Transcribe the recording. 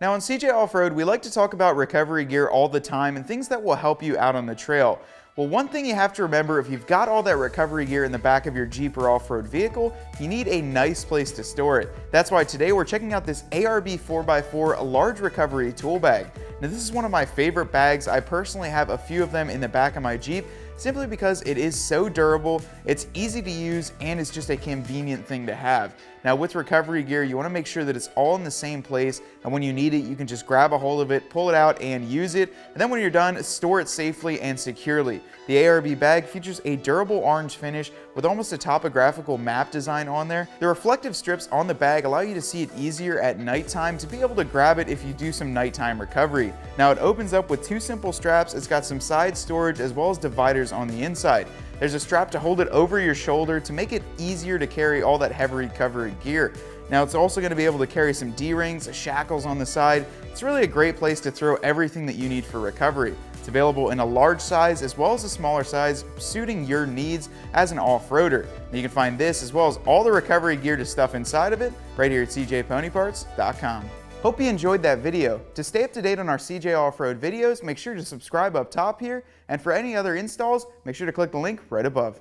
Now on CJ Off-Road, we like to talk about recovery gear all the time and things that will help you out on the trail. Well, one thing you have to remember, if you've got all that recovery gear in the back of your Jeep or off-road vehicle, you need a nice place to store it. That's why today we're checking out this ARB 4x4 large recovery tool bag. Now this is one of my favorite bags. I personally have a few of them in the back of my Jeep, simply because it is so durable, it's easy to use, and it's just a convenient thing to have. Now with recovery gear, you want to make sure that it's all in the same place, and when you need it, you can just grab a hold of it, pull it out, and use it. And then when you're done, store it safely and securely. The ARB bag features a durable orange finish with almost a topographical map design on there. The reflective strips on the bag allow you to see it easier at nighttime to be able to grab it if you do some nighttime recovery. Now it opens up with two simple straps. It's got some side storage as well as dividers on the inside. There's a strap to hold it over your shoulder to make it easier to carry all that heavy recovery gear. Now it's also going to be able to carry some D-rings, shackles on the side. It's really a great place to throw everything that you need for recovery. It's available in a large size as well as a smaller size, suiting your needs as an off-roader. You can find this as well as all the recovery gear to stuff inside of it right here at cjponyparts.com. Hope you enjoyed that video. To stay up to date on our CJ Off-Road videos, make sure to subscribe up top here, and for any other installs, make sure to click the link right above.